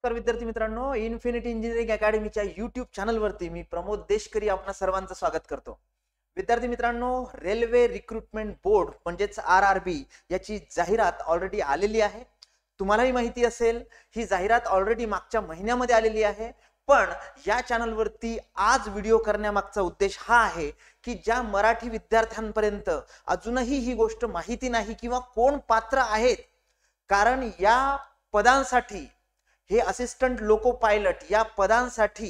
तर विद्यार्थी मित्रांनो, इन्फिनिटी इंजिनिअरिंग अकॅडमीच्या YouTube चॅनलवरती मी प्रमोद देशकरी आपणा सर्वांचं स्वागत करतो. विद्यार्थी मित्रांनो, रेल्वे रिक्रुटमेंट बोर्ड म्हणजेच RRB याची जाहिरात ऑलरेडी आलेली आहे. तुम्हालाही माहिती असेल ही जाहिरात ऑलरेडी मागच्या महिन्यामध्ये आलेली आहे. पण या चॅनलवरती आज व्हिडिओ करण्यामागचा उद्देश हा आहे की ज्या मराठी विद्यार्थ्यांपर्यंत अजूनही ही गोष्ट माहिती नाही किंवा कोण पात्र आहेत, कारण या पदांसाठी हे असिस्टंट लोको पायलट या पदांसाठी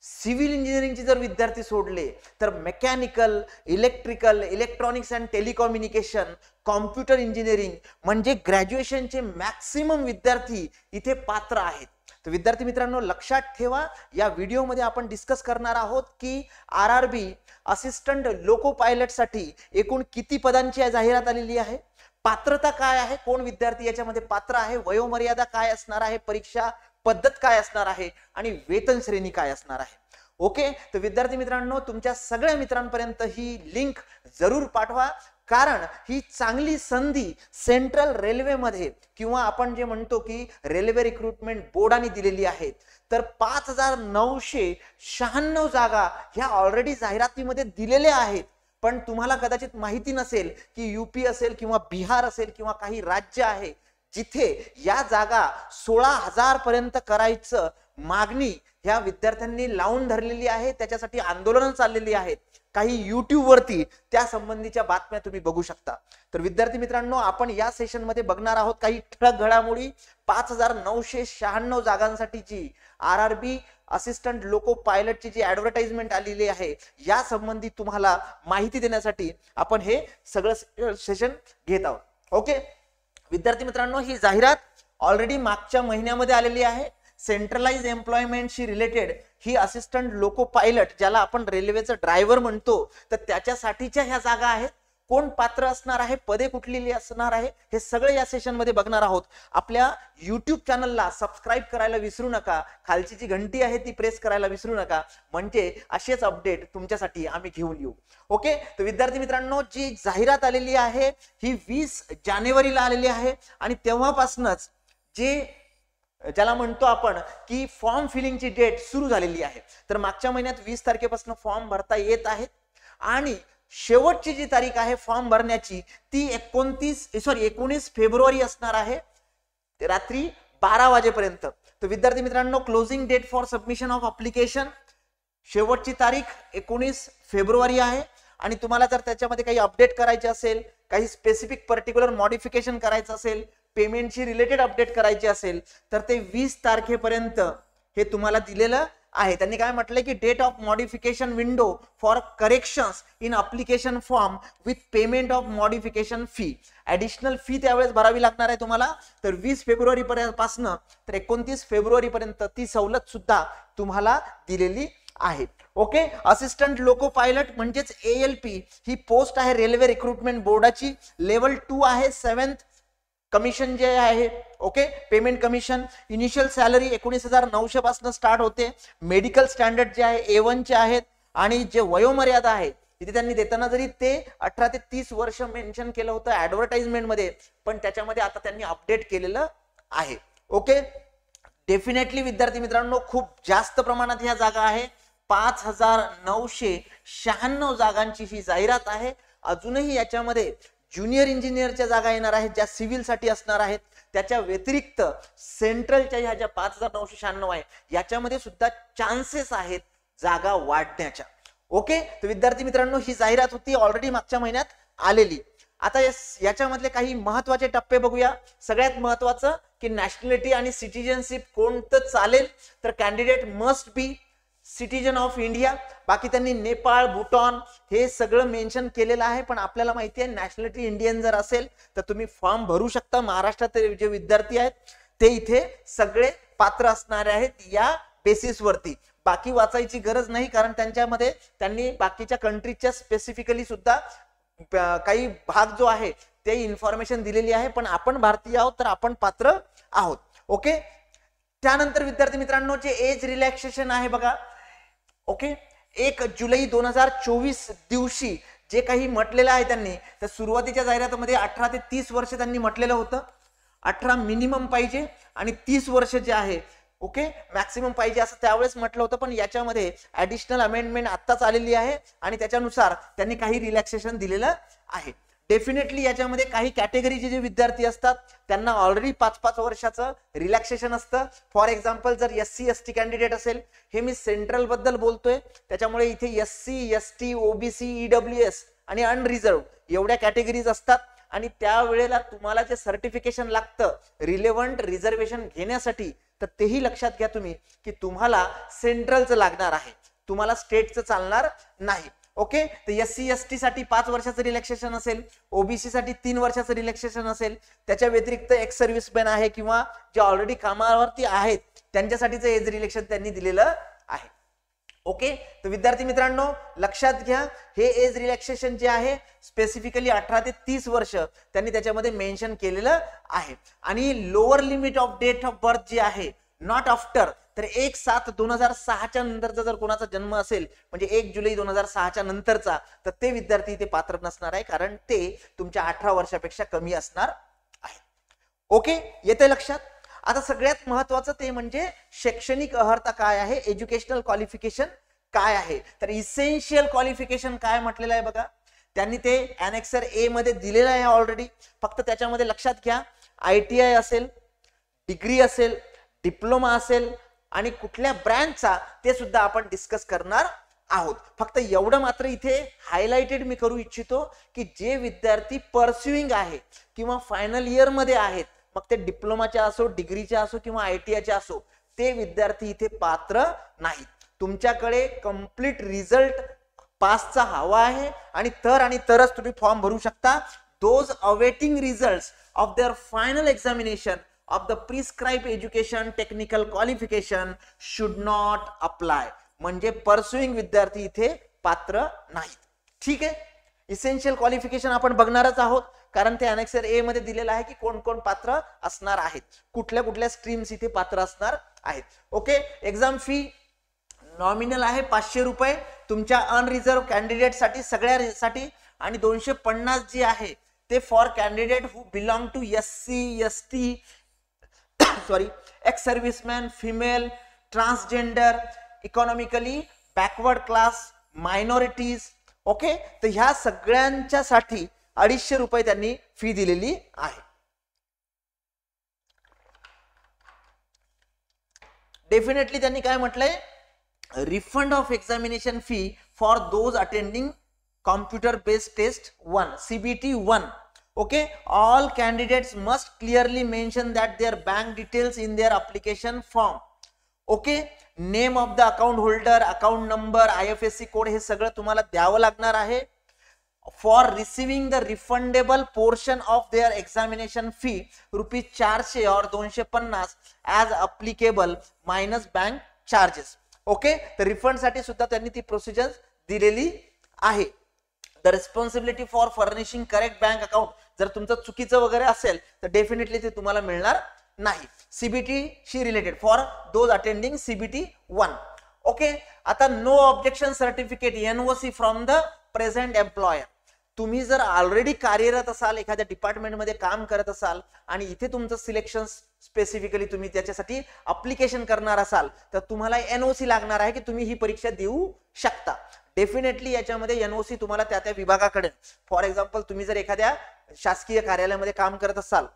सिव्हिल इंजिनिअरिंगचे जर विद्यार्थी सोडले तर mechanical, electrical, electronics and telecommunication, computer engineering म्हणजे ग्रॅज्युएशनचे मॅक्सिमम विद्यार्थी इथे पात्र आहेत. तर विद्यार्थी मित्रांनो, लक्षात ठेवा, या व्हिडिओमध्ये आपण डिस्कस करणार आहोत की RRB असिस्टंट लोको पायलट साठी एकूण किती पदांची जाहिरात आलेली आहे, पात्रता काय आहे, कोण विद्यार्थी याच्यामध्ये पात्र आहे, वयोमर्यादा काय असणार आहे, परीक्षा पद्धत काय असणार आहे आणि वेतन श्रेणी काय असणार आहे. ओके, तर विद्यार्थी मित्रांनो, तुमच्या सगळ्या मित्रांपर्यंत ही लिंक जरूर पाठवा, कारण ही चांगली संधी सेंट्रल रेल्वेमध्ये किंवा आपण जे म्हणतो की रेल्वे रिक्रुटमेंट बोर्डाने दिलेली आहे. तर 5996 जागा ह्या ऑलरेडी जाहिरातीमध्ये दिलेल्या आहेत. पण तुम्हाला कदाचित माहिती नसेल की UP असेल किंवा बिहार असेल किंवा काही राज्य आहे जिथे या जागा 16,000 पर्यंत करायचं मागणी ह्या विद्यार्थ्यांनी लावून धरलेली आहे. त्याच्यासाठी आंदोलन चाललेली आहेत. काही YouTube वरती त्या संबंधीच्या बातम्या तुम्ही बघू शकता. तर विद्यार्थी मित्रांनो, आपण या सेशन मध्ये बघणार आहोत काही ठळक घडामोडी. 5996 जागांसाठीची RRB असिस्टंट लोको पायलटची जी ऍडव्हर्टाइजमेंट आलेली आहे या संबंधी तुम्हाला माहिती देण्यासाठी आपण हे सगळं सेशन घेत आहोत. ओके विद्यार्थी मित्रांनो, ही जाहिरात ऑलरेडी मागच्या महिन्यामध्ये आलेली आहे. सेंट्रलाइज एम्प्लॉयमेंटशी रिलेटेड ही असिस्टंट लोको पायलट, ज्याला आपण रेल्वेचं ड्रायव्हर म्हणतो, तर त्याच्यासाठीच्या ह्या जागा आहेत. कोण पात्र असणार आहे, पदे कुठली असणार आहे, हे सगळे या सेशन मध्ये बघणार आहोत. आपल्या YouTube चॅनलला सबस्क्राईब करायला विसरू नका. खालची जी घंटी आहे ती प्रेस करायला विसरू नका, म्हणजे असेच अपडेट तुमच्यासाठी आम्ही घेऊन येऊ. ओके, तर विद्यार्थी मित्रांनो, जी जाहिरात आलेली आहे ही 20 जानेवारीला आलेली आहे आणि तेव्हापासूनच ज्याला म्हणतो आपण की फॉर्म फिलिंगची डेट सुरू झालेली आहे. तर मागच्या महिन्यात 20 तारखेपासून फॉर्म भरता येत आहेत आणि शेवटची जी तारीख आहे फॉर्म भरण्याची ती 19 फेब्रुवारी असणार आहे, रात्री 12 वाजेपर्यंत. तर विद्यार्थी मित्रांनो, closing date for submission of application शेवटची तारीख 19 फेब्रुवारी आहे. आणि तुम्हाला जर त्याच्यामध्ये काही अपडेट करायचे असेल, काही स्पेसिफिक पर्टिक्युलर मॉडिफिकेशन करायचं असेल, पेमेंटची रिलेटेड अपडेट करायची असेल, तर ते 20 तारखेपर्यंत हे तुम्हाला दिलेलं आहे. त्यांनी काय म्हटलंय की date of modification window for corrections in application form with payment of modification fee. Additional fee त्यावेळेस भरावी लागणार आहे तुम्हाला. तर 20 फेब्रुवारी पासून तर 29 फेब्रुवारी पर्यंत ती सवलत सुद्धा तुम्हाला दिलेली आहे. ओके, असिस्टंट लोको पायलट म्हणजेच ALP ही पोस्ट आहे रेल्वे रिक्रुटमेंट बोर्डाची. लेवल 2 आहे. 7th कमिशन जे आहे, okay, payment commission. Initial salary 19,900 पासून स्टार्ट होते. मेडिकल स्टँडर्ड जे आहे A1 चे आहेत आणि जे वयोमर्यादा आहे तिथे त्यांनी देताना जरी ते 18 ते 30 वर्ष मेन्शन केलं होतं ऍडव्हर्टाइजमेंट मध्ये, पण त्याच्यामध्ये आता त्यांनी अपडेट केलेलं आहे. ओके, डेफिनेटली विद्यार्थी मित्रांनो, खूप जास्त प्रमाणात ह्या जागा आहे. 5996 जागांची ही जाहिरात आहे. अजूनही याच्यामध्ये ज्युनियर इंजिनियरच्या जागा येणार आहेत ज्या सिव्हिल साठी असणार आहेत. त्याच्या व्यतिरिक्त सेंट्रलच्या ह्या ज्या 5996 आहे याच्यामध्ये सुद्धा चान्सेस आहेत जागा वाढण्याच्या. ओके, तर विद्यार्थी मित्रांनो, ही जाहिरात होती ऑलरेडी मागच्या महिन्यात आलेली. आता याच्यामधले काही महत्वाचे टप्पे बघूया. सगळ्यात महत्वाचं की नॅशनॅलिटी आणि सिटिझनशिप कोणतं चालेल, तर candidate must be citizen of India. बाकी त्यांनी नेपाळ, भूटान हे सगळं मेन्शन केलेलं आहे. पण आपल्याला माहिती आहे नॅशनॅलिटी इंडियन जर असेल तर तुम्ही फॉर्म भरू शकता. महाराष्ट्रात जे विद्यार्थी आहेत ते इथे सगळे पात्र असणारे आहेत या बेसिसवरती. बाकी वाचायची गरज नाही, कारण त्यांच्यामध्ये त्यांनी बाकीच्या कंट्रीच्या स्पेसिफिकली सुद्धा काही भाग जो आहे ते इन्फॉर्मेशन दिलेली आहे. पण आपण भारतीय आहोत तर आपण पात्र आहोत. ओके, त्यानंतर विद्यार्थी मित्रांनो, जे एज रिलॅक्सेशन आहे बघा. ओके, 1 जुलै 2024 दिवशी जे काही म्हटलेलं आहे त्यांनी, तर सुरुवातीच्या जाहिरातीमध्ये 18 ते 30 वर्ष त्यांनी म्हटलेलं होतं. 18 मिनिमम पाहिजे आणि 30 वर्ष जे आहे ओके, मॅक्सिमम पाहिजे असं त्यावेळेस म्हटलं होतं, पण याच्यामध्ये ऍडिशनल अमेंडमेंट आत्ताच आलेली आहे आणि त्याच्यानुसार त्यांनी काही रिलॅक्सेशन दिलेलं आहे. डेफिनेटली याच्यामध्ये काही कॅटेगरीचे जे विद्यार्थी असतात त्यांना ऑलरेडी 5-5 वर्षाचं रिलॅक्सेशन असतं. फॉर एक्झाम्पल जर SC ST कॅन्डिडेट असेल, हे मी सेंट्रल बद्दल बोलतोय त्याच्यामुळे इथे SC ST OBC EWS आणि अनरिझर्व एवढ्या कॅटेगरीज असतात आणि त्यावेळेला तुम्हाला जे सर्टिफिकेशन लागतं रिलेव्हंट रिझर्वेशन घेण्यासाठी, तर तेही लक्षात घ्या तुम्ही की तुम्हाला सेंट्रलचं लागणार आहे, तुम्हाला स्टेटचं चालणार नाही. ओके, तर SC ST साठी 5 वर्षाचं रिलॅक्सेशन असेल, OBC साठी 3 वर्षाचं रिलॅक्सेशन असेल, त्याच्या व्यतिरिक्त एक्स सर्व्हिसमॅन आहे किंवा जे ऑलरेडी कामावरती आहेत त्यांच्यासाठीचं एज रिलॅक्सेशन त्यांनी दिलेलं आहे. ओके, तर विद्यार्थी मित्रांनो लक्षात घ्या, हे एज रिलॅक्सेशन जे आहे स्पेसिफिकली 18 ते 30 वर्ष त्यांनी त्याच्यामध्ये मेन्शन केलेलं आहे. आणि lower limit of date of birth जे आहे नॉट आफ्टर, तर 1/7/2006 नंतरचा जर कोणाचा जन्म असेल म्हणजे 1 जुलै 2006 नंतरचा, तर ते विद्यार्थी इथे पात्र नसणार आहे, कारण ते तुमच्या 18 वर्षापेक्षा कमी असणार आहे. ओके, येते लक्षात. आता सगळ्यात महत्वाचं ते म्हणजे शैक्षणिक अर्हता काय आहे, एज्युकेशनल क्वालिफिकेशन काय आहे. तर इसेन्शियल क्वालिफिकेशन काय म्हटलेलं आहे बघा, त्यांनी ते ॲनेक्सर A मध्ये दिलेलं आहे ऑलरेडी. फक्त त्याच्यामध्ये लक्षात घ्या, ITI असेल, डिग्री असेल, डिप्लोमा असेल आणि कुठल्या ब्रँचचा ते सुद्धा आपण डिस्कस करणार आहोत. फक्त एवढं मात्र इथे हायलाइटेड मी करू इच्छितो की जे विद्यार्थी परस्युइंग आहे किंवा फायनल इयर मध्ये आहेत, मग ते डिप्लोमाच्या असो, डिग्रीच्या असो किंवा ITIच्या असो, ते विद्यार्थी इथे पात्र नाहीत. तुमच्याकडे कंप्लीट रिझल्ट पासचा हवा आहे आणि तरच तुम्ही फॉर्म भरू शकता. Those awaiting results of their final examination of the prescribed education technical qualification should not apply. म्हणजे परस्युइंग विद्यार्थी इथे पात्र नाहीत. ठीक आहे, इसेन्शियल क्वालिफिकेशन आपण बघणारच आहोत, कारण ते ॲनेक्सर A मध्ये दिलेलं आहे की कोण कोण पात्र असणार आहेत, कुठल्या कुठल्या स्ट्रीम्स इथे पात्र असणार आहेत. ओके, एक्झाम फी नॉमिनल आहे 500 रुपये तुमच्या अनरिझर्व कॅन्डिडेट साठी, सगळ्यासाठी, आणि 250 जी आहे ते for candidate who belong to SC ST ex serviceman, female, transgender, economically backward class, minorities. Okay, तर ह्या सगळ्यांच्यासाठी 250 रुपये त्यांनी फी दिलेली आहे. डेफिनेटली त्यांनी काय म्हटलंय, refund of examination fee for those attending computer based test 1 CBT 1. Okay, all candidates must clearly mention that their bank details in their application form. Okay, name of the account holder, account number, IFSC code हे सगळं तुम्हाला द्यावं लागणार आहे. For receiving the refundable portion of their examination fee ₹400 or 250 as applicable minus bank charges. Okay, तर refund साठी सुद्धा त्यांनी ती प्रोसिजर दिलेली आहे. The responsibility for furnishing correct bank account, जर तुमचं चुकीचं वगैरे असेल तर डेफिनेटली ते तुम्हाला मिळणार नाही. CBT शी related for those attending CBT 1. Okay, आता no objection certificate NOC from the present employer. तुम्ही जर ऑलरेडी कार्यरत असाल, एखाद्या डिपार्टमेंटमध्ये काम करत असाल आणि इथे तुमचं सिलेक्शन स्पेसिफिकली तुम्ही त्याच्यासाठी अप्लिकेशन करणार असाल, तर तुम्हाला NOC लागणार आहे की तुम्ही ही परीक्षा देऊ शकता. डेफिनेटली याच्यामध्ये NOC तुम्हाला त्या त्या विभागाकडे, फॉर एक्झाम्पल तुम्ही जर एखाद्या शासकीय कार्यालयामध्ये काम करत असाल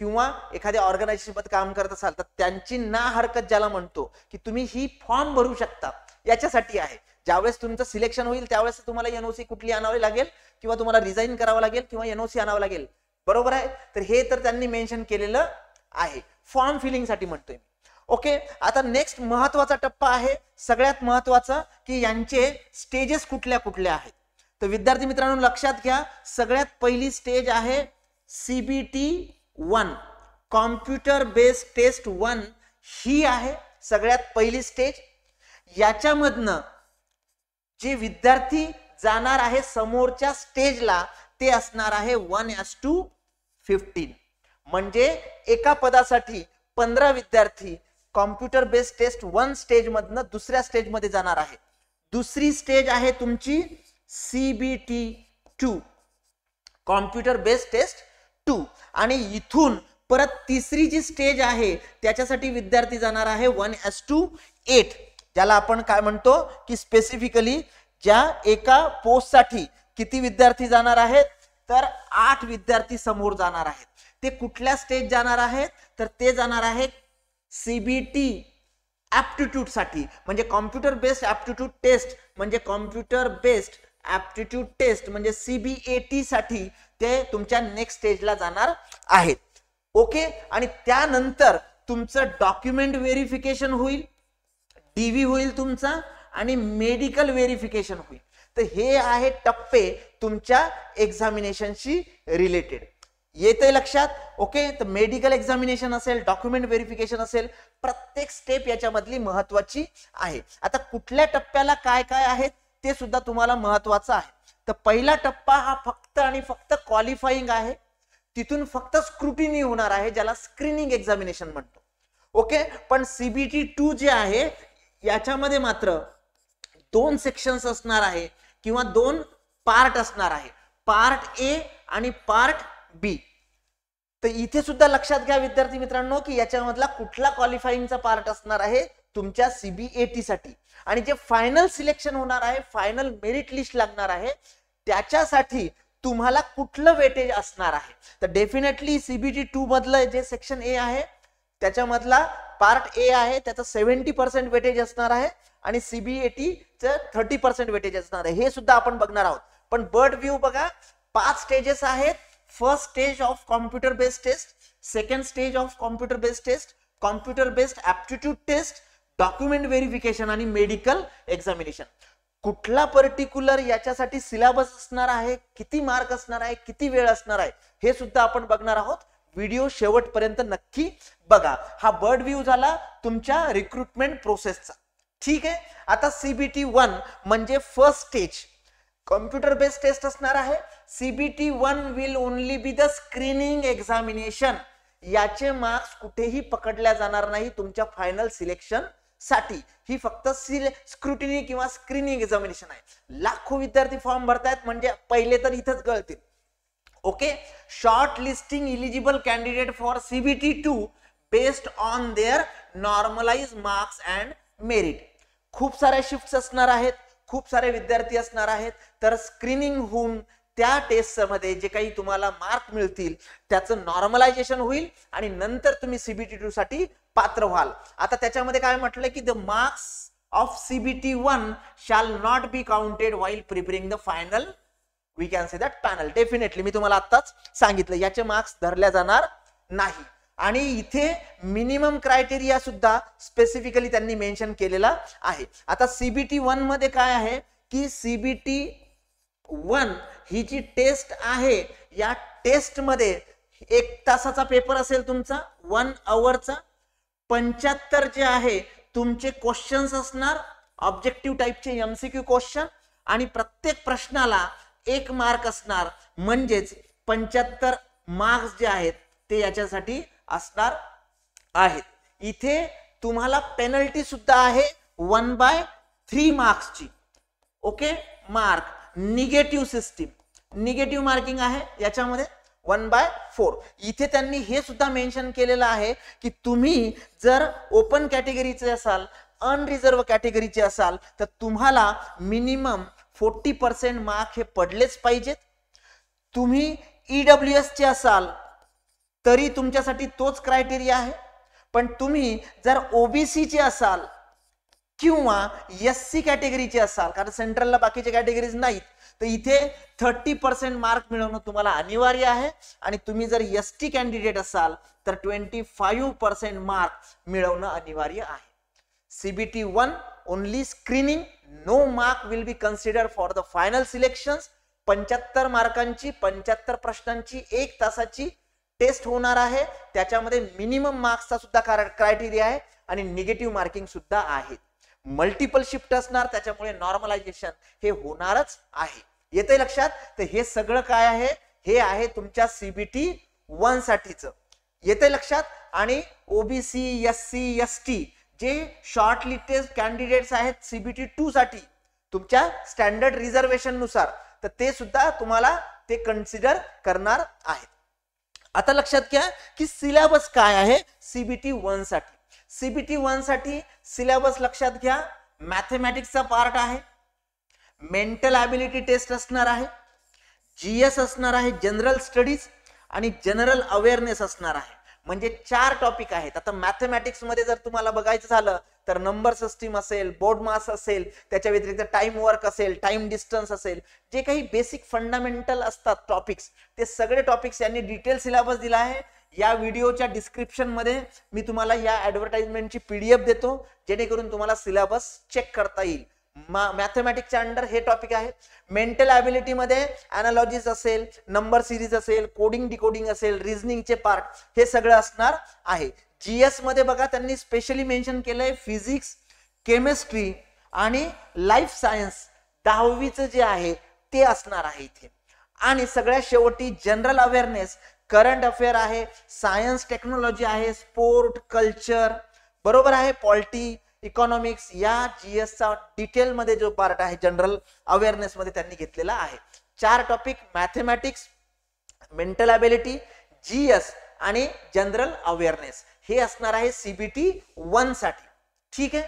किंवा एखाद्या ऑर्गनायझेशन मध्ये काम करत असाल, तर त्यांची ना हरकत ज्याला म्हणतो की तुम्ही ही फॉर्म भरू शकता, याच्यासाठी आहे. ज्यावेळेस तुमचं सिलेक्शन होईल त्यावेळेस तुम्हाला NOC कुठली आणावी लागेल किंवा तुम्हाला रिझाईन करावं लागेल किंवा NOC आणावं लागेल, बरोबर आहे. तर हे तर त्यांनी मेन्शन केलेलं आहे, फॉर्म फिलिंग साठी म्हणतोय. ओके, आता नेक्स्ट महत्वाचा टप्पा आहे, सगळ्यात महत्वाचा, की यांचे स्टेजेस कुठल्या कुठल्या आहेत. तर विद्यार्थी मित्रांनो लक्षात घ्या, सगळ्यात पहिली स्टेज आहे CBT 1 कॉम्प्युटर बेस्ड टेस्ट 1. ही आहे सगळ्यात पहिली स्टेज. याच्यामधनं जे विद्यार्थी जाणार आहे समोरच्या स्टेजला ते असणार आहे 1:15. म्हणजे एका पदासाठी 15 विद्यार्थी कॉम्प्युटर बेस्ड टेस्ट 1 स्टेज मधनं दुसऱ्या स्टेज मध्ये जाणार आहे. दुसरी स्टेज आहे तुमची CBT 2 कॉम्प्युटर बेस्ड टेस्ट 2, आणि इथून परत तिसरी जी स्टेज आहे त्याच्यासाठी विद्यार्थी जाणार आहे 1:8, ज्याला आपण काय म्हणतो की स्पेसिफिकली ज्या एका पोस्ट साठी किती विद्यार्थी जाणार आहेत, तर 8 विद्यार्थी समोर जाणार आहेत. ते कुठल्या स्टेज जाणार आहेत, तर ते जाणार आहेत सीबीटी ऍप्टिट्यूड साठी, म्हणजे कॉम्प्युटर बेस्ड ऍप्टिट्यूड टेस्ट, म्हणजे कॉम्प्युटर बेस्ड ऍप्टिट्यूड टेस्ट म्हणजे सीबीएटी साठी ते तुमच्या नेक्स्ट स्टेजला जाणार आहेत. ओके, आणि त्यानंतर तुमचं डॉक्युमेंट व्हेरिफिकेशन होईल, डीव्ही होईल तुमचा, आणि मेडिकल व्हेरिफिकेशन होईल. तर हे आहे टप्पे तुमच्या एक्झामिनेशनशी रिलेटेड. येते लक्षात? ओके, तर मेडिकल एक्झामिनेशन असेल, डॉक्युमेंट व्हेरिफिकेशन असेल, प्रत्येक स्टेप याच्यामधली महत्वाची आहे. आता कुठल्या टप्प्याला काय काय आहेत ते सुद्धा तुम्हाला महत्वाचं आहे. तर पहिला टप्पा हा फक्त आणि फक्त क्वालिफाईंग आहे, तिथून फक्त स्क्रुटिनी होणार आहे, ज्याला स्क्रीनिंग एक्झामिनेशन म्हणतो. ओके, पण सीबीटी 2 जे आहे याच्यामध्ये मात्र 2 सेक्शन्स असणार आहे किंवा 2 पार्ट असणार आहे, पार्ट ए आणि पार्ट बी. तर इथे सुद्धा लक्षात घ्या विद्यार्थी मित्रांनो की याच्यामधला कुठला क्वालिफाईंगचा पार्ट असणार आहे तुमच्या सीबीएटी साठी, आणि जे फायनल सिलेक्शन होणार आहे, फायनल मेरिट लिस्ट लागणार आहे, त्याच्यासाठी तुम्हाला कुठलं वेटेज असणार आहे. तर डेफिनेटली सीबीटी 2 मधलं जे सेक्शन ए आहे त्याच्यामधला पार्ट ए आहे, त्याचं 70% वेटेज असणार आहे, आणि सीबीएटीचं 30% वेटेज असणार आहे. हे सुद्धा आपण बघणार आहोत. पण बर्ड व्ह्यू बघा, 5 स्टेजेस आहेत. First stage of computer based test, second stage of computer based test, computer based aptitude test, document verification आणि मेडिकल एक्झामिनेशन. कुठला पर्टिक्युलर याच्यासाठी सिलेबस असणार आहे, किती मार्क असणार आहे, किती वेळ असणार आहे, हे सुद्धा आपण बघणार आहोत. व्हिडिओ शेवटपर्यंत नक्की बघा. हा बर्ड व्ह्यू झाला तुमच्या रिक्रुटमेंट प्रोसेसचा. ठीक आहे, आता सीबीटी 1 म्हणजे first stage computer based test असणार आहे. CBT 1 will only be the screening examination. याचे मार्क्स कुठेही पकडल्या जाणार नाही तुमच्या फायनल सिलेक्शन साठी. ही फक्त स्क्रुटिनी किंवा स्क्रीनिंग एक्झामिनेशन आहे. लाखो विद्यार्थी फॉर्म भरतायत, म्हणजे पहिले तर इथंच गळतील. Okay, short listing eligible candidate for CBT 2 based on their normalise marks and merit. खूप साऱ्या शिफ्ट्स असणार आहेत, खूप सारे विद्यार्थी असणार आहेत. तर स्क्रीनिंग होऊन त्या टेस्ट मध्ये जे काही तुम्हाला मार्क मिळतील त्याचं नॉर्मलायझेशन होईल, आणि नंतर तुम्ही सीबीटी 2 साठी पात्र व्हाल. आता त्याच्यामध्ये काय म्हटलंय की the marks of CBT 1 shall not be counted while preparing the final we can say that panel. Definitely मी तुम्हाला आताच सांगितलं याचे मार्क्स धरल्या जाणार नाही. आणि इथे मिनिमम क्रायटेरिया सुद्धा स्पेसिफिकली त्यांनी मेन्शन केलेला आहे. आता सीबीटी 1 मध्ये काय आहे की सीबीटी 1 ही जी टेस्ट आहे, या टेस्ट मध्ये 1 तासाचा पेपर असेल तुमचा, 1 आवरचा. 75 जे आहे तुमचे क्वेश्चन्स असणार, ऑब्जेक्टिव्ह टाइपचे एमसीक्यू क्वेश्चन, आणि प्रत्येक प्रश्नाला 1 मार्क असणार. म्हणजेच 75 मार्क्स जे आहेत ते याच्यासाठी असणार आहेत. इथे तुम्हाला पेनल्टी सुद्धा आहे 1/3 मार्क्सची. Okay, mark negative system, negative marking आहे याच्यामध्ये 1/4. इथे त्यांनी हे सुद्धा मेन्शन केलेलं आहे की तुम्ही जर ओपन कॅटेगरीचे असाल, अनरिझर्व कॅटेगरीचे असाल, तर तुम्हाला मिनिमम 40% मार्क हे पडलेच पाहिजेत. तुम्ही ईडब्ल्यूएस चे असाल तरी तुमच्यासाठी तोच क्रायटेरिया आहे. पण तुम्ही जर ओबीसी चे असाल किंवा एससी कॅटेगरीचे असाल, कारण सेंट्रलला बाकीचे कॅटेगरीज नाहीत, तर इथे 30% मार्क मिळवणं तुम्हाला अनिवार्य आहे. आणि तुम्ही जर एसटी कॅन्डिडेट असाल तर 25% मार्क मिळवणं अनिवार्य आहे. CBT 1 only screening, no mark will be consider for the final selections. 75 मार्कांची 75 प्रश्नांची 1 तासाची टेस्ट होणार आहे. त्याच्यामध्ये मिनिमम मार्क्सचा सुद्धा क्रायटेरिया आहे आणि निगेटिव्ह मार्किंग सुद्धा आहे. मल्टिपल शिफ्ट असणार, त्याच्यामुळे नॉर्मलायझेशन हे होणारच आहे. येते लक्षात? तर हे सगळं काय आहे, हे आहे तुमच्या सीबीटी 1 साठीचं. येते लक्षात? आणि ओबीसी, एससी, एसटी जे शॉर्ट लिस्टेड कॅन्डिडेट्स आहेत सीबीटी 2 साठी तुमच्या स्टँडर्ड रिझर्वेशन नुसार, तर ते सुद्धा तुम्हाला ते कन्सिडर करणार आहेत. आता लक्षात घ्या की सिलेबस काय आहे सीबीटी 1 साठी. सीबीटी 1 साठी सिलेबस लक्षात घ्या, मॅथमॅटिक्सचा पार्ट आहे, मेंटल ॲबिलिटी टेस्ट असणार आहे, जीएस असणार आहे, जनरल स्टडीज आणि जनरल अवेअरनेस असणार आहे. म्हणजे 4 टॉपिक आहेत. आता मॅथमॅटिक्स मध्ये जर तुम्हाला बघायचं झालं तर नंबर सिस्टीम असेल, बोर्ड मास असेल, त्याच्या व्यतिरिक्त टाइम वर्क असेल, टाइम डिस्टन्स असेल, जे काही बेसिक फंडामेंटल असतात टॉपिक्स, ते सगळे टॉपिक्स यांनी डिटेल सिलेबस दिला आहे. या व्हिडिओच्या डिस्क्रिप्शन मध्ये मी तुम्हाला या ऍडव्हर्टाइजमेंटची पीडीएफ देतो, जेणेकरून तुम्हाला सिलेबस चेक करता येईल. मॅथमॅटिक्सच्या अंडर हे टॉपिक आहे. मेंटल ॲबिलिटी मध्ये अनालॉजीज असेल, नंबर सिरीज असेल, कोडिंग डिकोडिंग असेल, रिझनिंगचे पार्ट, हे सगळं असणार आहे. जीएस मध्ये बघा त्यांनी स्पेशली मेन्शन केलंय फिजिक्स, केमिस्ट्री आणि लाईफ सायन्स 10वीचं जे आहे ते असणार आहे इथे. आणि सगळ्यात शेवटी जनरल अवेअरनेस, करंट अफेअर आहे, सायन्स टेक्नॉलॉजी आहे, स्पोर्ट, कल्चर, बरोबर आहे, पॉलिटी, इकॉनॉमिक्स, या जीएस चा डिटेल मध्ये जो पार्ट आहे जनरल अवेअरनेस मध्ये त्यांनी घेतलेला आहे. 4 topic, mathematics, mental ability, GS आणि जनरल अवेअरनेस, हे असणार आहे सीबीटी 1 साठी. ठीक आहे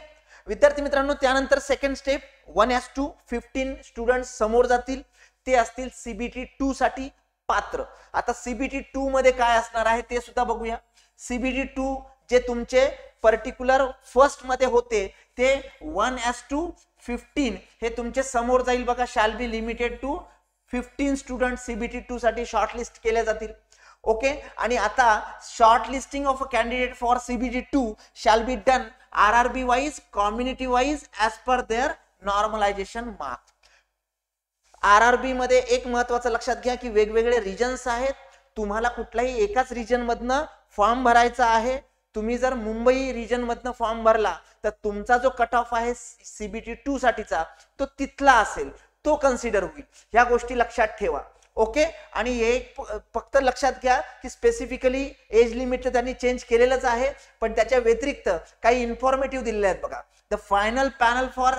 विद्यार्थी मित्रांनो. त्यानंतर सेकंड स्टेप 1:2 15 स्टुडंट समोर जातील, ते असतील सीबीटी 2 साठी पात्र. आता सीबीटी 2 मध्ये काय असणार आहे ते सुद्धा बघूया. सीबीटी 2 जे तुमचे पर्टिक्युलर फर्स्ट मध्ये होते ते 1:15 हे तुमचे समोर जाईल बघा. Shall be limited to 15 student CBT 2 साठी शॉर्टलिस्ट केले जातील. ओके. आणि आता short listing of a candidate for CBT 2 shall be done RRB wise, community wise, as per their normalization mark. RRB मध्ये एक महत्वाचं लक्षात घ्या की वेगवेगळे रिजन्स आहेत. तुम्हाला कुठल्याही एकाच रिजन मधनं फॉर्म भरायचा आहे. तुम्ही जर मुंबई रिजन मधनं फॉर्म भरला तर तुमचा जो कट ऑफ आहे सीबीटी 2 साठीचा तो तिथला असेल, तो कन्सिडर होईल. ह्या गोष्टी लक्षात ठेवा. ओके. आणि एक फक्त लक्षात घ्या की स्पेसिफिकली एज लिमिट त्यांनी चेंज केलेलंच आहे, पण त्याच्या व्यतिरिक्त काही इन्फॉर्मेटिव्ह दिलेले आहेत बघा. The final panel for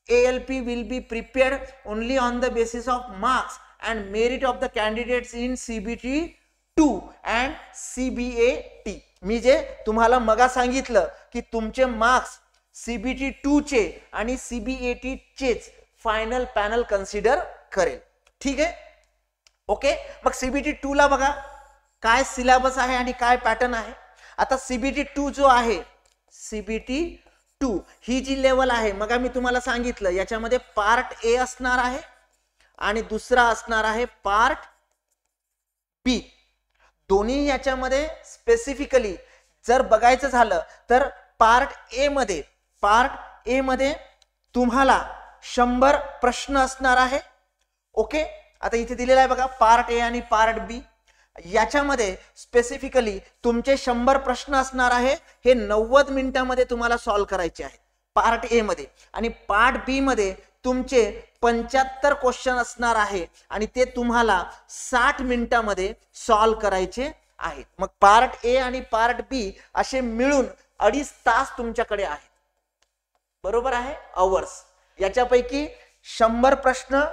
ALP will be prepared only on the basis of marks and merit of the candidates in CBT 2 and CBAT. मी जे तुम्हाला मगा सांगितलं की तुमचे मार्क्स CBT 2 चे आणि CBAT चेच फायनल पॅनल कन्सिडर करेल. ठीक आहे. ओके. मग CBT 2 ला बघा काय सिलेबस आहे आणि काय पॅटर्न आहे. आता CBT 2 जो आहे, CBT 2 ही जी लेवल आहे, मग मी तुम्हाला सांगितलं याच्यामध्ये पार्ट ए असणार आहे आणि दुसरा असणार आहे पार्ट बी. दोन्ही याच्यामध्ये स्पेसिफिकली जर बघायचं झालं तर पार्ट ए मध्ये तुम्हाला 100 प्रश्न असणार आहे. ओके. आता इथे दिलेला आहे बघा पार्ट ए आणि पार्ट बी. याच्यामध्ये स्पेसिफिकली तुमचे 100 प्रश्न असणार आहे. हे 90 मिनिटांमध्ये तुम्हाला सॉल्व्ह करायचे आहेत पार्ट ए मध्ये. आणि पार्ट बी मध्ये तुमचे 75 क्वेश्चन असणार आहे आणि ते तुम्हाला 60 मिनिटांमध्ये सॉल्व्ह करायचे आहेत. मग पार्ट ए आणि पार्ट बी असे मिळून 2.5 तास तुमच्याकडे आहेत. बरोबर आहे, अवर्स. याच्यापैकी 100 प्रश्न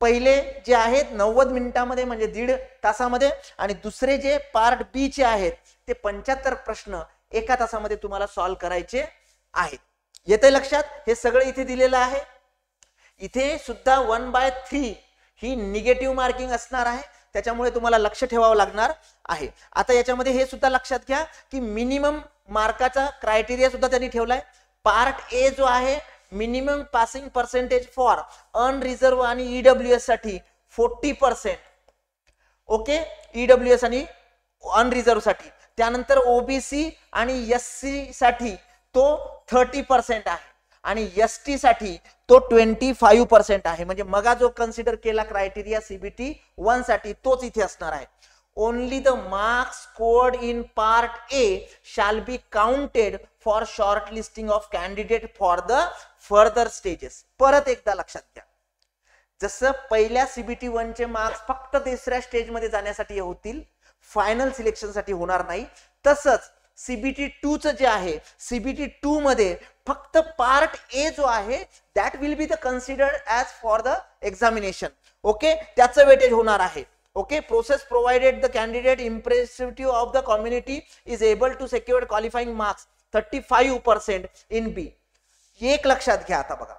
पहिले जे आहेत 90 मिनिटांमध्ये म्हणजे 1.5 तासामध्ये, आणि दुसरे जे पार्ट बी चे आहेत ते 75 प्रश्न 1 तासामध्ये तुम्हाला सॉल्व्ह करायचे आहेत. येते लक्षात. हे सगळं इथे दिलेलं आहे. इथे सुद्धा 1/3 ही निगेटिव्ह मार्किंग असणार आहे, त्याच्यामुळे तुम्हाला लक्ष ठेवावं लागणार आहे. आता याच्यामध्ये हे सुद्धा लक्षात घ्या की मिनिमम मार्काचा क्रायटेरिया सुद्धा त्यांनी ठेवलाय. पार्ट ए जो आहे minimum passing percentage for unreserved आणि ईडब्ल्यूएस साठी 40%. ओके. ईडब्ल्यूएस आणि अनरिझर्व साठी. त्यानंतर ओबीसी आणि एससी साठी तो 30% आहे आणि एसटी साठी तो 25% आहे. म्हणजे मगा जो कन्सिडर केला क्रायटेरिया सीबीटी 1 साठी तोच इथे असणार आहे. Only the marks scored in part A shall be counted for shortlisting of candidate for the further stages. परत एकदा लक्षात घ्या, जसं पहिल्या CBT 1 चे मार्क्स फक्त 3ऱ्या स्टेज मध्ये जाण्यासाठी होतील, फायनल सिलेक्शन साठी होणार नाही, तसंच CBT 2 चं जे आहे, CBT 2 मध्ये फक्त पार्ट ए जो आहे that will be the considered as for the examination. Okay. त्याचं वेटेज होणार आहे. Okay, process provided the candidate impressive of the community is able to secure qualifying marks 35% in B. एक लक्षात घ्या आता बघा,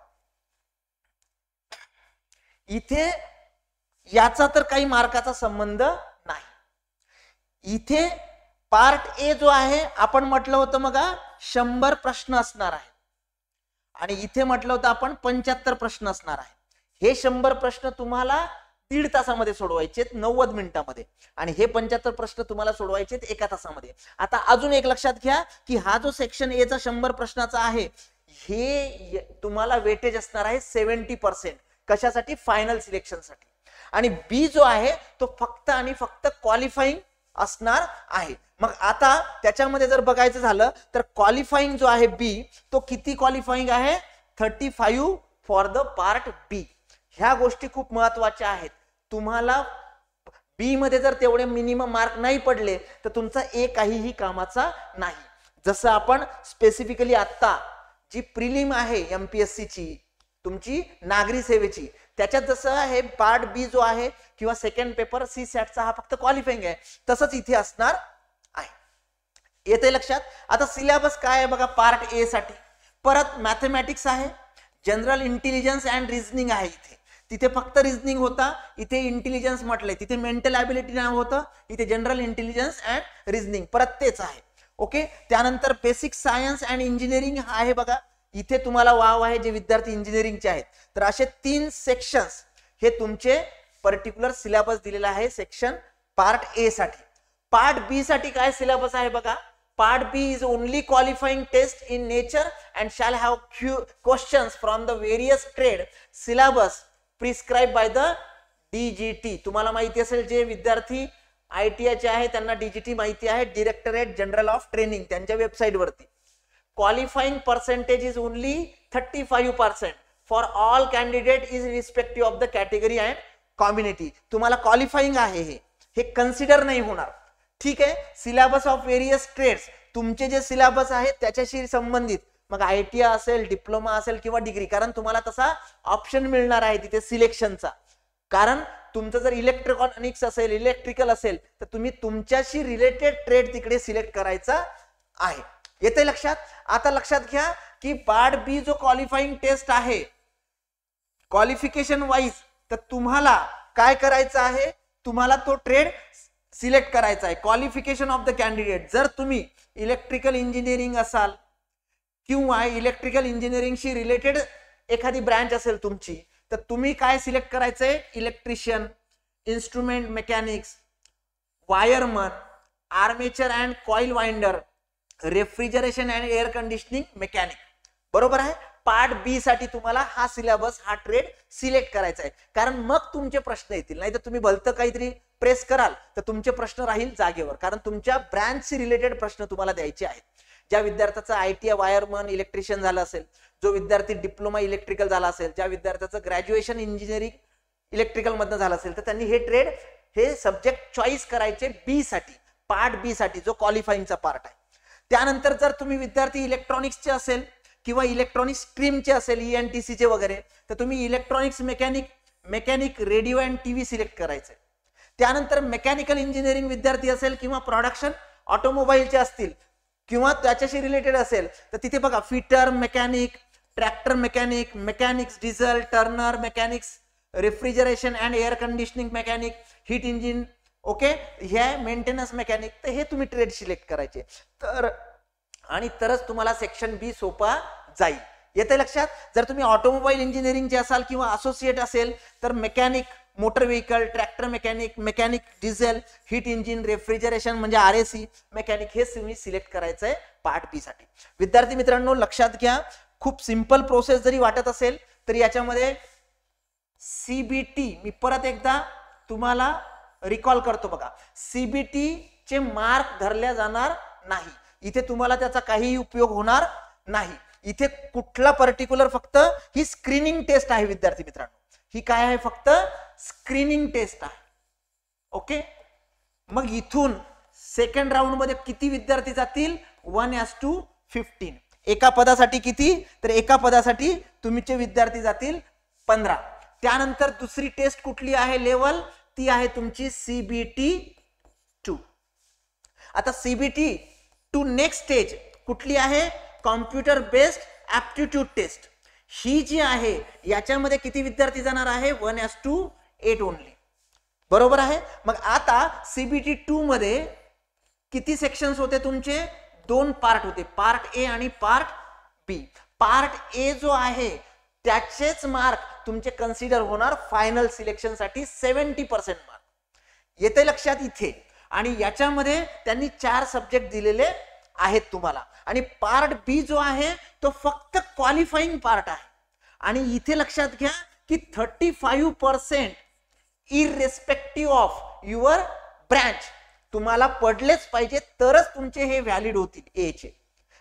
इथे याचा तर काही मार्काचा संबंध नाही. इथे पार्ट ए जो आहे आपण म्हटलं होतं मग 100 प्रश्न असणार आहे आणि इथे म्हटलं होतं आपण 75 प्रश्न असणार आहे. हे 100 प्रश्न तुम्हाला 1.5 तासामध्ये सोडवायचे 90 मिनिटांमध्ये आणि हे 75 प्रश्न तुम्हाला सोडवायचे 1 तासामध्ये. आता अजून एक लक्षात घ्या की हा जो सेक्शन ए चा 100 प्रश्नाचा आहे हे तुम्हाला वेटेज असणार आहे 70%. कशासाठी? फायनल सिलेक्शन साठी. आणि बी जो आहे तो फक्त आणि फक्त क्वालिफाईंग असणार आहे. मग आता त्याच्यामध्ये जर बघायचं झालं तर क्वालिफाईंग जो आहे बी तो किती क्वालिफाईंग आहे? 35 फॉर द पार्ट बी. ह्या गोष्टी खूप महत्वाच्या आहेत. तुम्हाला बी मध्ये जर तेवढे मिनिमम मार्क नाही पडले तर तुमचा ए काहीही कामाचा नाही. जसं आपण स्पेसिफिकली आता जी प्रिलिम आहे एमपीएससी ची तुमची नागरी सेवेची त्याच्यात जसं हे पार्ट बी जो आहे किंवा सेकंड पेपर सी सॅटचा हा फक्त क्वालिफाईंग आहे तसंच इथे असणार आहे. येते लक्षात? आता सिलेबस काय आहे बघा. पार्ट ए साठी परत मॅथमॅटिक्स आहे, जनरल इंटेलिजन्स अँड रिझनिंग आहे. तिथे फक्त रिझनिंग होता, इथे इंटेलिजन्स म्हटलंय. तिथे मेंटल ॲबिलिटी नाव होतं, इथे जनरल इंटेलिजन्स अँड रिझनिंग परत तेच आहे. ओके. त्यानंतर बेसिक सायन्स अँड इंजिनिअरिंग आहे बघा. इथे तुम्हाला वाव आहे जे विद्यार्थी इंजिनिअरिंगचे आहेत. तर असे 3 सेक्शन्स हे तुमचे पर्टिक्युलर सिलेबस दिलेला आहे सेक्शन पार्ट ए साठी. पार्ट बी साठी काय सिलेबस आहे बघा. Part B is only qualifying test in nature and shall have questions from the various trade syllabus prescribe by the DGT. तुम्हाला माहिती असेल जे विद्यार्थी आयटीआयचे आहे त्यांना डीजीटी माहिती आहे, डायरेक्टरेट जनरल ऑफ ट्रेनिंग, त्यांच्या वेबसाईट वरती. Qualifying percentage is only 35% for all candidate is respective of the category and community. तुम्हाला क्वालिफाइंग आहे हे कन्सिडर नाही होणार. ठीक आहे. सिलेबस ऑफ व्हेरियस ट्रेड्स तुमचे जे सिलेबस आहेत त्याच्याशी संबंधित मग आयटीआय असेल, डिप्लोमा असेल किंवा डिग्री, कारण तुम्हाला तसा ऑप्शन मिळणार आहे तिथे सिलेक्शनचा. कारण तुमचं जर इलेक्ट्रॉनिक्स असेल, इलेक्ट्रिकल असेल तर तुम्ही तुमच्याशी रिलेटेड ट्रेड तिकडे सिलेक्ट करायचा आहे. येते लक्षात? आता लक्षात घ्या की पार्ट बी जो क्वालिफाइंग टेस्ट आहे क्वालिफिकेशन वाईज तर तुम्हाला काय करायचं आहे? तुम्हाला तो ट्रेड सिलेक्ट करायचा आहे. क्वालिफिकेशन ऑफ द कॅन्डिडेट जर तुम्ही इलेक्ट्रिकल इंजिनिअरिंग असाल किंवा इलेक्ट्रिकल इंजिनिअरिंगशी रिलेटेड एखादी ब्रांच असेल तुमची तर तुम्ही काय सिलेक्ट करायचंय? Electrician, instrument mechanics, wireman, armature and coil winder, refrigeration and air conditioning mechanic. बरोबर आहे. पार्ट बी साठी तुम्हाला हा सिलेबस हा ट्रेड सिलेक्ट करायचा आहे. कारण मग तुमचे प्रश्न येतील, नाही तर तुम्ही भलतं काहीतरी प्रेस कराल तर तुमचे प्रश्न राहील जागेवर. कारण तुमच्या ब्रँचशी रिलेटेड प्रश्न तुम्हाला द्यायचे आहेत. ज्या विद्यार्थ्याचं आयटीआय वायरमन इलेक्ट्रिशियन झालं असेल, जो विद्यार्थी डिप्लोमा इलेक्ट्रिकल झाला असेल, ज्या विद्यार्थ्याचं ग्रॅज्युएशन इंजिनिअरिंग इलेक्ट्रिकल मधनं झालं असेल तर त्यांनी हे ट्रेड हे सब्जेक्ट चॉईस करायचे बी साठी, पार्ट बी साठी जो क्वालिफाईंगचा पार्ट आहे. त्यानंतर जर तुम्ही विद्यार्थी इलेक्ट्रॉनिक्सचे असेल किंवा इलेक्ट्रॉनिक्स स्ट्रीमचे असेल ईएनटीसीचे वगैरे तर तुम्ही electronics mechanic radio and TV select करायचे. त्यानंतर मेकॅनिकल इंजिनिअरिंग विद्यार्थी असेल किंवा प्रोडक्शन ऑटोमोबाईलचे असतील किंवा त्याच्याशी रिलेटेड असेल तर तिथे बघा fitter mechanic, tractor mechanic, mechanics diesel, Turner mechanics, refrigeration and air conditioning mechanic, heat engine, okay, हे मेंटेनन्स मेकॅनिक. तर हे तुम्ही ट्रेड सिलेक्ट करायचे तर आणि तरच तुम्हाला सेक्शन बी सोपा जाईल. येते लक्षात? जर तुम्ही ऑटोमोबाईल इंजिनिअरिंगचे असाल किंवा असोसिएट असेल तर mechanic motor vehicle, tractor mechanic diesel, heat engine, refrigeration म्हणजे आरएसी मेकॅनिक हे तुम्ही सिलेक्ट करायचंय पार्ट बी साठी. विद्यार्थी मित्रांनो लक्षात घ्या, खूप सिंपल प्रोसेस जरी वाटत असेल तरी याच्यामध्ये सीबीटी मी परत एकदा तुम्हाला रिकॉल करतो बघा. सीबीटी चे मार्क धरल्या जाणार नाही. इथे तुम्हाला त्याचा काही उपयोग होणार नाही. इथे कुठला पर्टिक्युलर फक्त ही स्क्रीनिंग टेस्ट आहे विद्यार्थी मित्रांनो. ही काय आहे? फक्त स्क्रीनिंग टेस्ट आहे. ओके. मग इथून सेकंड राऊंड मध्ये किती विद्यार्थी जातील? 1:15. एका पदासाठी किती? तर एका पदासाठी तुमचे विद्यार्थी जातील 15. त्यानंतर दुसरी टेस्ट कुठली आहे? लेवल ती आहे तुमची CBT 2. आता CBT 2 नेक्स्ट स्टेज कुठली आहे? Computer based aptitude test. ही जी आहे याच्यामध्ये किती विद्यार्थी जाणार आहे? 1:8 ओनली. बरोबर आहे. मग आता CBT 2 मध्ये किती सेक्शन्स होते तुमचे? 2 पार्ट होते, पार्ट ए आणि पार्ट बी. पार्ट ए जो आहे त्याचेच मार्क तुमचे कन्सिडर होणार फायनल सिलेक्शन साठी 70% मार्क. येते लक्षात इथे. आणि याच्यामध्ये त्यांनी 4 सब्जेक्ट दिलेले आहेत तुम्हाला. आणि पार्ट बी जो आहे तो फक्त क्वालिफाईंग पार्ट आहे. आणि इथे लक्षात घ्या की 35% इररेस्पेक्टिव्ह ऑफ युअर ब्रँच तुम्हाला पडलेच पाहिजे तरच तुमचे हे व्हॅलिड होतील ए चे,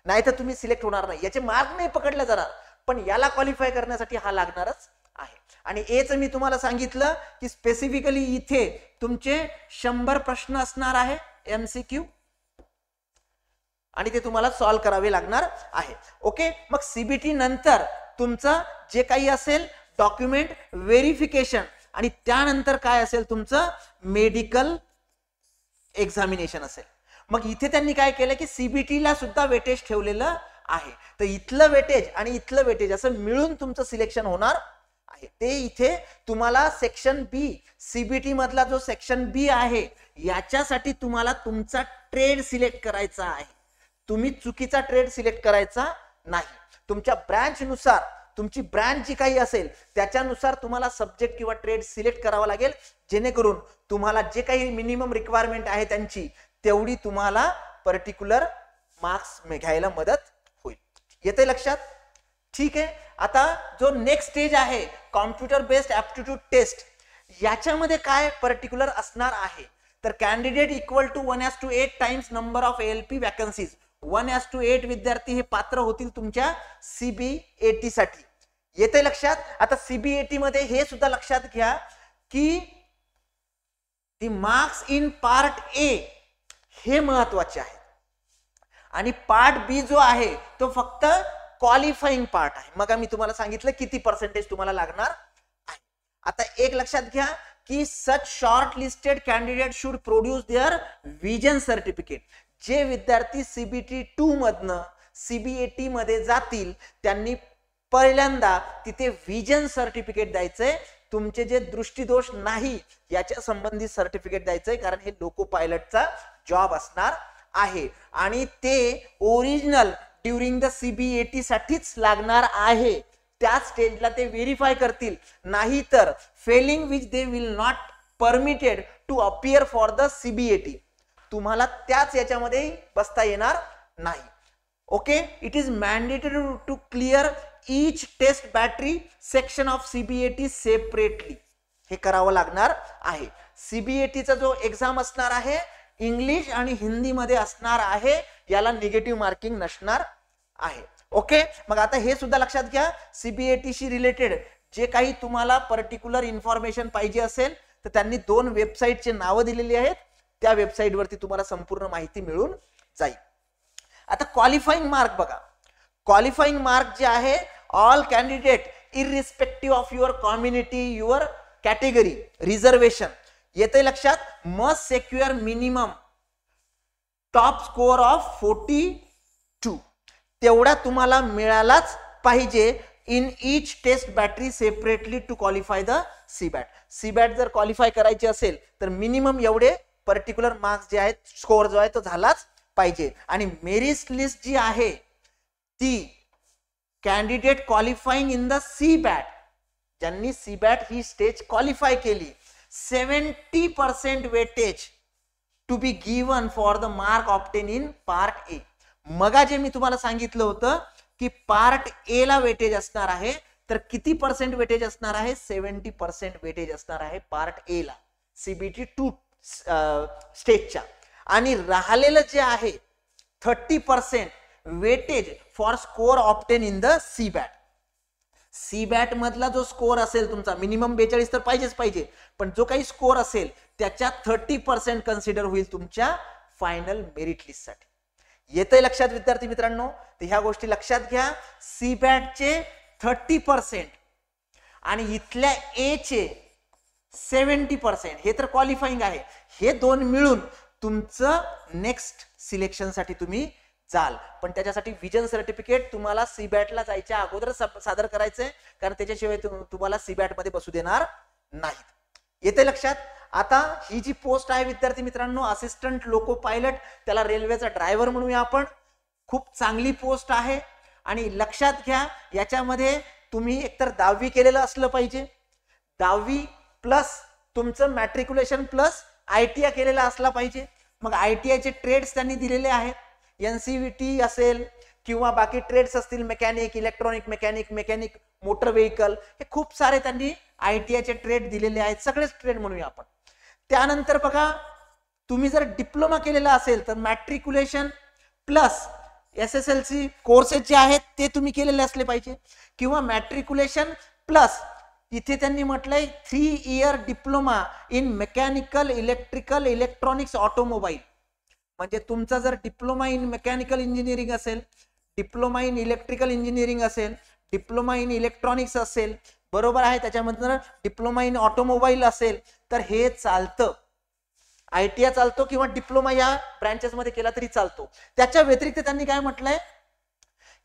नाहीतर तुम्ही सिलेक्ट होणार नाही. याचे मार्क नाही पकडले जाणार, पण याला क्वालिफाय करण्यासाठी हा लागणारच आहे. आणि एच मी तुम्हाला सांगितलं की स्पेसिफिकली इथे तुमचे 100 प्रश्न असणार आहे MCQ, आणि ते तुम्हाला सॉल्व्ह करावे लागणार आहे. ओके. मग CBT नंतर तुमचं जे काही असेल डॉक्युमेंट व्हेरिफिकेशन, आणि त्यानंतर काय असेल तुमचं मेडिकल एक्झामिनेशन असेल. मग इथे त्यांनी काय केलं की CBT ला सुद्धा वेटेज ठेवलेलं आहे. तर इथलं वेटेज आणि इथलं वेटेज असं मिळून तुमचं सिलेक्शन होणार आहे. ते इथे तुम्हाला सेक्शन बी, CBT मधला जो सेक्शन बी आहे याच्यासाठी तुम्हाला तुमचा ट्रेड सिलेक्ट करायचा आहे. तुम्ही चुकीचा ट्रेड सिलेक्ट करायचा नाही. तुमच्या ब्रँच नुसार, तुमची ब्रँच जी काही असेल त्याच्यानुसार तुम्हाला सब्जेक्ट किंवा ट्रेड सिलेक्ट करावा लागेल, जेणेकरून तुम्हाला जे काही मिनिमम रिक्वायरमेंट आहे त्यांची तेवढी तुम्हाला पर्टिक्युलर मार्क्स घ्यायला मदत होईल. येते लक्षात? ठीक आहे. आता जो नेक्स्ट स्टेज आहे कॉम्प्युटर बेस्ड ऍप्टिट्यूड टेस्ट, याच्यामध्ये काय पर्टिक्युलर असणार आहे? तर candidate equal to 1:8 times number of ALP vacancies. 1:8 विद्यार्थी हे पात्र होतील तुमच्या CBAT साठी. येते लक्षात? आता CBAT मध्ये हे सुद्धा लक्षात घ्या की दी मार्क्स इन पार्ट ए हे महत्वाचे आहे, आणि पार्ट बी जो आहे तो फक्त क्वालिफाईंग पार्ट आहे. मग मी तुम्हाला सांगितलं किती पर्सेंटेज तुम्हाला लागणार आहे. आता एक लक्षात घ्या की such short listed candidate should produce their vision certificate. जे विद्यार्थी CBT 2 मधनं CBAT मध्ये जातील त्यांनी पहिल्यांदा तिथे विजन सर्टिफिकेट द्यायचंय. तुमचे जे दृष्टीदोष नाही याच्या संबंधित सर्टिफिकेट द्यायचंय, कारण हे लोको पायलटचा जॉब असणार आहे आणि ते ओरिजिनल ड्युरिंग द CBAT साठीच लागणार आहे. त्या स्टेजला ते व्हेरीफाय करतील, नाही तर failing which they will not permitted to appear for the CBAT. तुम्हाला त्याच याच्यामध्ये बसता येणार नाही. Okay. It is mandatory to clear each test battery section of CBAT separately. हे करावं लागणार आहे. CBATचा जो एक्झाम असणार आहे इंग्लिश आणि हिंदी मध्ये असणार आहे, याला निगेटिव्ह मार्किंग नसणार आहे. ओके. मग आता हे सुद्धा लक्षात घ्या, CBAT शी रिलेटेड जे काही तुम्हाला पर्टिक्युलर इन्फॉर्मेशन पाहिजे असेल तर त्यांनी 2 वेबसाईटचे नावं दिलेली आहेत. त्या वेबसाईट वरती तुम्हाला संपूर्ण माहिती मिळून जाईल. आता क्वालिफाईंग मार्क बघा. क्वालिफाईंग मार्क जे आहे all candidate irrespective of your community, your category, reservation. येते लक्षात? Must secure minimum top score of 42. तेवढा तुम्हाला मिळालाच पाहिजे in each test battery separately to qualify the CBAT. CBAT जर क्वालिफाय करायचे असेल तर मिनिमम एवढे पर्टिक्युलर मार्क्स जे आहेत, स्कोअर जो आहे तो झालाच पाहिजे. आणि मेरिट लिस्ट जी आहे ती candidate qualifying in the CBAT, ज्यांनी CBAT ही स्टेज क्वालिफाय केली, 70% weightage to be given for the mark obtain in part A. मगा जे मी तुम्हाला सांगितलं होतं की पार्ट ए ला वेटेज असणार आहे, तर किती पर्सेंट वेटेज असणार आहे? 70% वेटेज असणार आहे पार्ट ए ला CBT 2 स्टेजच्या. आणि राहिलेलं जे आहे 30% weightage for score obtain in the CBAT. CBAT मधला जो स्कोअर असेल तुमचा, मिनिमम 42 तर पाहिजेच पाहिजे, पण जो काही स्कोअर असेल त्याच्या 30% कन्सिडर होईल तुमच्या फायनल मेरिट लिस्ट साठी. येतंय लक्षात विद्यार्थी मित्रांनो? तर ह्या गोष्टी लक्षात घ्या. CBAT चे 30% आणि इथल्या ए चे 70%, हे तर क्वालिफाईंग आहे. हे दोन मिळून तुमचं नेक्स्ट सिलेक्शनसाठी तुम्ही जाल. पण त्याच्यासाठी विजन सर्टिफिकेट तुम्हाला सीबॅटला जायच्या अगोदर सादर करायचंय, कारण त्याच्याशिवाय तुम्हाला सीबॅट मध्ये बसू देणार नाहीत. येते लक्षात? आता ही जी पोस्ट आहे विद्यार्थी मित्रांनो, असिस्टंट लोको पायलट, त्याला रेल्वेचा ड्रायव्हर म्हणूया आपण. खूप चांगली पोस्ट आहे. आणि लक्षात घ्या, याच्यामध्ये तुम्ही एकतर 10वी केलेलं असलं पाहिजे, 10वी प्लस तुमचं मॅट्रिक्युलेशन प्लस ITI केलेला असला पाहिजे. मग ITI चे ट्रेड्स त्यांनी दिलेले आहेत. NCVT असेल किंवा बाकी ट्रेड्स असतील, mechanic, electronic mechanic, mechanic motor vehicle, हे खूप सारे त्यांनी ITI चे ट्रेड दिलेले आहेत. सगळेच ट्रेड म्हणूया आपण. त्यानंतर बघा, तुम्ही जर डिप्लोमा केलेला असेल तर मॅट्रिक्युलेशन प्लस SSLC कोर्सेस जे आहेत ते तुम्ही केलेले असले पाहिजे, किंवा मॅट्रिक्युलेशन प्लस इथे त्यांनी म्हटलंय 3 year diploma in mechanical, electrical, electronics, automobile. म्हणजे तुमचा जर डिप्लोमा इन मेकॅनिकल इंजिनिअरिंग असेल, डिप्लोमा इन इलेक्ट्रिकल इंजिनिअरिंग असेल, डिप्लोमा इन इलेक्ट्रॉनिक्स असेल, बरोबर आहे, त्याच्यामधून डिप्लोमा इन ऑटोमोबाईल असेल, तर हे चालतं. ITI चालतो किंवा डिप्लोमा या ब्रँचेस मध्ये केला तरी चालतो. त्याच्या व्यतिरिक्त त्यांनी काय म्हटलंय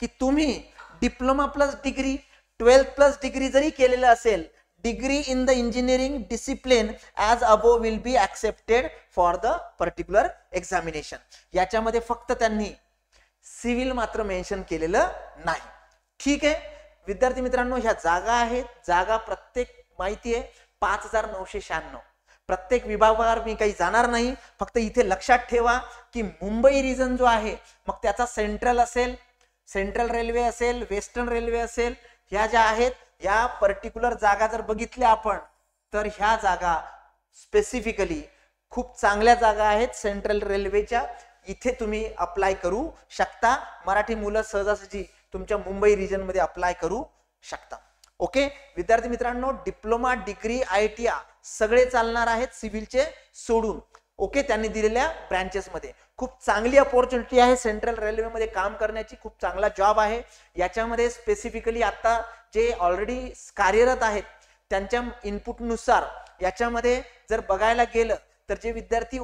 की तुम्ही diploma plus degree, 12th plus degree जरी केलेलं असेल, degree in the engineering discipline as above will be accepted for the particular examination. याच्यामध्ये फक्त त्यांनी सिव्हिल मात्र मेन्शन केलेलं नाही. ठीक आहे विद्यार्थी मित्रांनो, ह्या जागा आहेत. जागा प्रत्येक माहिती आहे 5996. प्रत्येक विभागावर मी काही जाणार नाही. फक्त इथे लक्षात ठेवा की मुंबई रिजन जो आहे, मग त्याचा सेंट्रल असेल, सेंट्रल रेल्वे असेल, वेस्टर्न रेल्वे असेल, ह्या ज्या आहेत, या पर्टिक्युलर जागा जर बघितल्या आपण तर ह्या जागा स्पेसिफिकली खूप चांगल्या जागा आहेत सेंट्रल रेल्वेच्या. इथे तुम्ही अप्लाय करू शकता. मराठी मुलं सहजासहजी तुमच्या मुंबई रिजन मध्ये अप्लाय करू शकता. ओके विद्यार्थी मित्रांनो, डिप्लोमा, डिग्री, ITI सगळे चालणार आहेत सिव्हिलचे सोडून. ओके, त्यांनी दिलेल्या ब्रँचेस मध्ये खूप चांगली अपॉर्च्युनिटी आहे सेंट्रल रेल्वे मध्ये काम करण्याची. खूप चांगला जॉब आहे. याच्यामध्ये स्पेसिफिकली आता जे ऑलरेडी कार्यरत आहेत त्यांच्या इनपुटनुसार याच्यामध्ये जर बघायला गेलं तर जे विद्यार्थी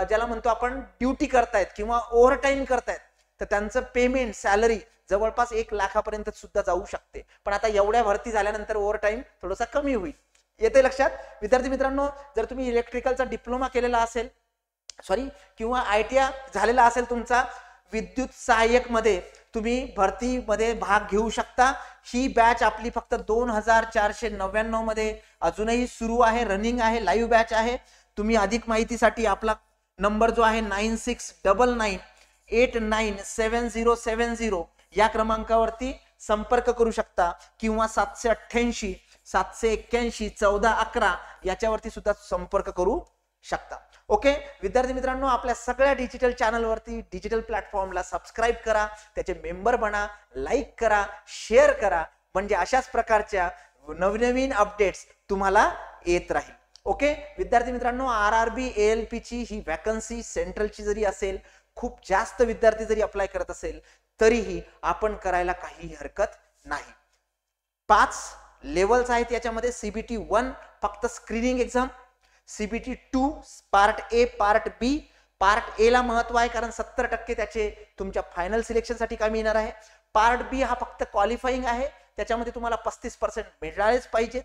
ज्याला म्हणतो आपण ड्युटी करतायत किंवा ओव्हर टाइम करतायत, तर त्यांचं पेमेंट, सॅलरी जवळपास 1 लाखापर्यंत सुद्धा जाऊ शकते. पण आता एवढ्या भरती झाल्यानंतर ओव्हर टाइम थोडासा कमी होईल. येते लक्षात विद्यार्थी मित्रांनो? जर तुम्ही इलेक्ट्रिकलचा डिप्लोमा केलेला असेल, किंवा ITI झालेला असेल तुमचा, विद्युत सहाय्यक मध्ये तुम्ही भरतीमध्ये भाग घेऊ शकता. ही बॅच आपली फक्त 2499 मध्ये अजूनही सुरू आहे, रनिंग आहे, लाईव्ह बॅच आहे. तुम्ही अधिक माहितीसाठी आपला नंबर जो आहे 9699897070 या क्रमांकावरती संपर्क करू शकता, किंवा 788 781 1411 याच्यावरती सुद्धा संपर्क करू शकता. ओके विद्यार्थी मित्रांनो, आपल्या सगळ्या डिजिटल चॅनलवरती, डिजिटल प्लॅटफॉर्मला सबस्क्राईब करा, त्याचे मेंबर बना, लाईक करा, शेअर करा, म्हणजे अशाच प्रकारच्या नवनवीन अपडेट्स तुम्हाला येत राहील. ओके विद्यार्थी मित्रांनो, RRB ALP ची ही वॅकन्सी सेंट्रलची जरी असेल, खूप जास्त विद्यार्थी जरी अप्लाय करत असेल, तरीही आपण करायला काही हरकत नाही. 5 लेवल्स आहेत याच्यामध्ये. CBT 1 फक्त screening exam, CBT 2 part A, part B. Part A ला महत्व आहे कारण 70% त्याचे तुमच्या फायनल सिलेक्शन साठी कामी येणार आहे. पार्ट B हा फक्त क्वालिफाईंग आहे, त्याच्यामध्ये तुम्हाला 35% मिळालेच पाहिजे.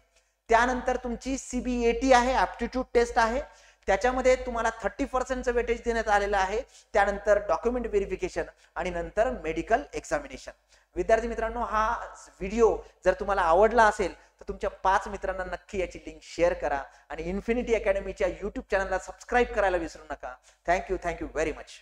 त्यानंतर तुमची CBAT आहे, ऍप्टिट्यूड टेस्ट आहे, त्याच्यामध्ये तुम्हाला 30% वेटेज देण्यात आलेलं आहे. त्यानंतर डॉक्युमेंट व्हेरिफिकेशन आणि नंतर मेडिकल एक्झामिनेशन. विद्यार्थी मित्रांनो, हा व्हिडिओ जर तुम्हाला आवडला असेल तर तुमच्या 5 मित्रांना नक्की याची लिंक शेअर करा आणि इन्फिनिटी अकॅडमीच्या YouTube चॅनलला सबस्क्राईब करायला विसरू नका. Thank you very much.